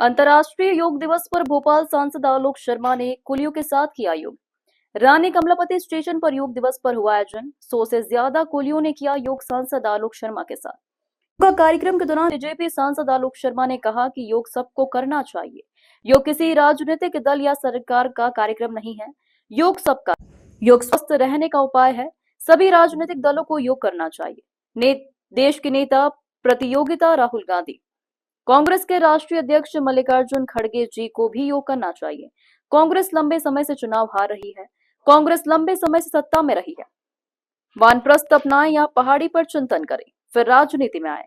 अंतर्राष्ट्रीय योग दिवस पर भोपाल सांसद आलोक शर्मा ने कुलियों के साथ किया योग। रानी कमलापति स्टेशन पर योग दिवस पर हुआ आयोजन। 100 से ज्यादा कुलियों ने किया योग सांसद आलोक शर्मा के साथ। कार्यक्रम के दौरान बीजेपी सांसद आलोक शर्मा ने कहा कि योग सबको करना चाहिए। योग किसी राजनीतिक दल या सरकार का कार्यक्रम नहीं है, योग सबका। योग स्वस्थ रहने का उपाय है। सभी राजनीतिक दलों को योग करना चाहिए। देश के नेता प्रतियोगिता राहुल गांधी, कांग्रेस के राष्ट्रीय अध्यक्ष मल्लिकार्जुन खड़गे जी को भी योग करना चाहिए। कांग्रेस लंबे समय से चुनाव हार रही है। कांग्रेस लंबे समय से सत्ता में रही है। वानप्रस्थ अपनाएं या पहाड़ी पर चिंतन करें, फिर राजनीति में आए।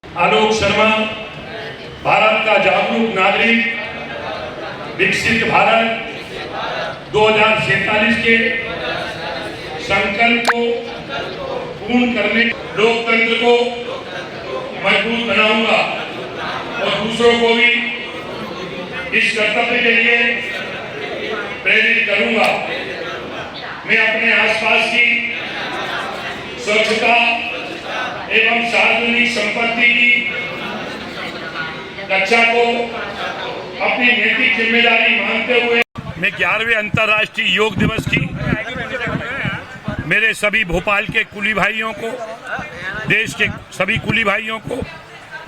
आलोक शर्मा भारत का जागरूक नागरिक, विकसित भारत 2047 के संकल्प को पूर्ण करने, लोकतंत्र को मजबूत बनाऊंगा और दूसरों को भी इस कर्तव्य के लिए प्रेरित करूंगा। मैं अपने आसपास की स्वच्छता एवं सार्वजनिक संपत्ति की रक्षा को अपनी नैतिक जिम्मेदारी मानते हुए मैं 11वें अंतर्राष्ट्रीय योग दिवस की मेरे सभी भोपाल के कुली भाइयों को, देश के सभी कुली भाइयों को,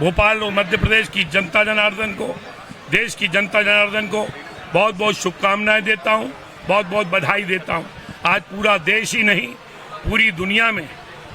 भोपाल और मध्य प्रदेश की जनता जनार्दन को, देश की जनता जनार्दन को बहुत बहुत शुभकामनाएं देता हूं, बहुत बहुत बधाई देता हूं। आज पूरा देश ही नहीं, पूरी दुनिया में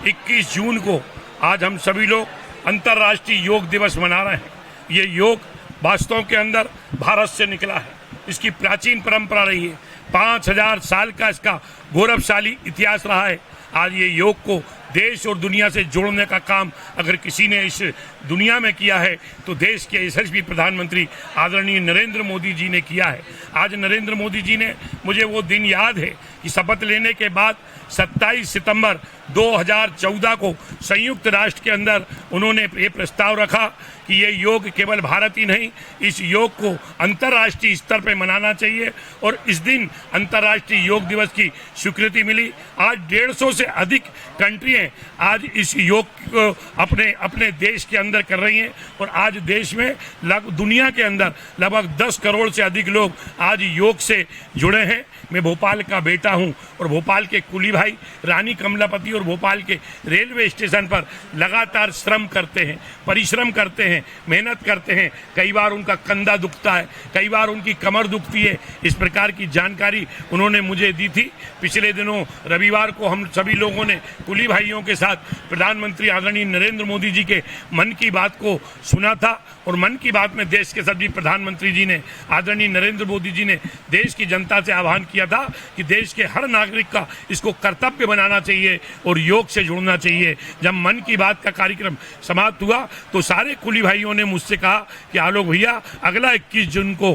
21 जून को आज हम सभी लोग अंतर्राष्ट्रीय योग दिवस मना रहे हैं। ये योग वास्तव के अंदर भारत से निकला है। इसकी प्राचीन परंपरा रही है। 5000 साल का इसका गौरवशाली इतिहास रहा है। आज ये योग को देश और दुनिया से जोड़ने का काम अगर किसी ने इस दुनिया में किया है तो देश के यशस्वी प्रधानमंत्री आदरणीय नरेंद्र मोदी जी ने किया है। आज नरेंद्र मोदी जी ने, मुझे वो दिन याद है कि शपथ लेने के बाद 27 सितंबर 2014 को संयुक्त राष्ट्र के अंदर उन्होंने ये प्रस्ताव रखा कि ये योग केवल भारत ही नहीं, इस योग को अंतर्राष्ट्रीय स्तर पर मनाना चाहिए और इस दिन अंतर्राष्ट्रीय योग दिवस की स्वीकृति मिली। आज 150 से अधिक कंट्रियां आज इस योग को अपने अपने देश के अंदर कर रही हैं और आज देश में दुनिया के अंदर लगभग 10 करोड़ से अधिक लोग आज योग से जुड़े हैं। मैं भोपाल का बेटा हूं और भोपाल के कुली भाई रानी कमलापति और भोपाल के रेलवे स्टेशन पर लगातार श्रम करते हैं, परिश्रम करते हैं, मेहनत करते हैं। कई बार उनका कंधा दुखता है, कई बार उनकी कमर दुखती है। इस प्रकार की जानकारी उन्होंने मुझे दी थी। पिछले दिनों रविवार को हम सभी लोगों ने कुली भाइयों के साथ प्रधानमंत्री आदरणीय नरेंद्र मोदी जी के मन की बात को सुना था और मन की बात में देश के सभी प्रधानमंत्री जी ने, आदरणीय नरेंद्र मोदी जी ने देश की जनता से आह्वान किया था कि देश के हर नागरिक का इसको कर्तव्य बनाना चाहिए और योग से जुड़ना चाहिए। जब मन की बात का कार्यक्रम समाप्त हुआ तो सारे कुली भाइयों ने मुझसे कहा कि आलोक भैया अगला 21 जून को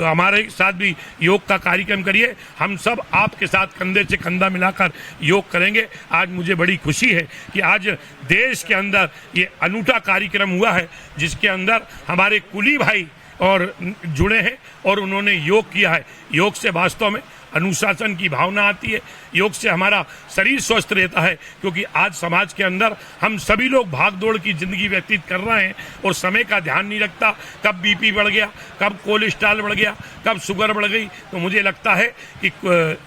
हमारे साथ भी योग का कार्यक्रम करिए, हम सब आपके साथ कंधे से कंधा मिलाकर योग करेंगे। आज मुझे बड़ी खुशी है कि आज देश के अंदर ये अनूठा कार्यक्रम हुआ है जिसके अंदर हमारे कुली भाई और जुड़े हैं और उन्होंने योग किया है। योग से वास्तव में अनुशासन की भावना आती है। योग से हमारा शरीर स्वस्थ रहता है क्योंकि आज समाज के अंदर हम सभी लोग भागदौड़ की जिंदगी व्यतीत कर रहे हैं और समय का ध्यान नहीं रखता। कब बीपी बढ़ गया, कब कोलेस्ट्रॉल बढ़ गया, कब शुगर बढ़ गई। तो मुझे लगता है कि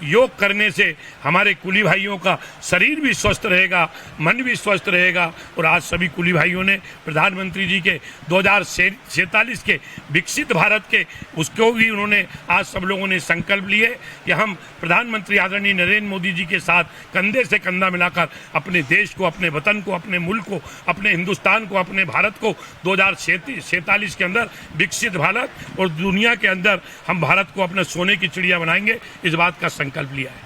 योग करने से हमारे कुली भाइयों का शरीर भी स्वस्थ रहेगा, मन भी स्वस्थ रहेगा। और आज सभी कुली भाइयों ने प्रधानमंत्री जी के 2047 के विकसित भारत के उसको भी उन्होंने आज सब लोगों ने संकल्प लिए कि हम प्रधानमंत्री आदरणीय नरेंद्र मोदी जी के साथ कंधे से कंधा मिलाकर अपने देश को, अपने वतन को, अपने मुल्क को, अपने हिंदुस्तान को, अपने भारत को 2047 के अंदर विकसित भारत और दुनिया के अंदर हम भारत को अपने सोने की चिड़िया बनाएंगे। इस बात का संकल्प लिया है।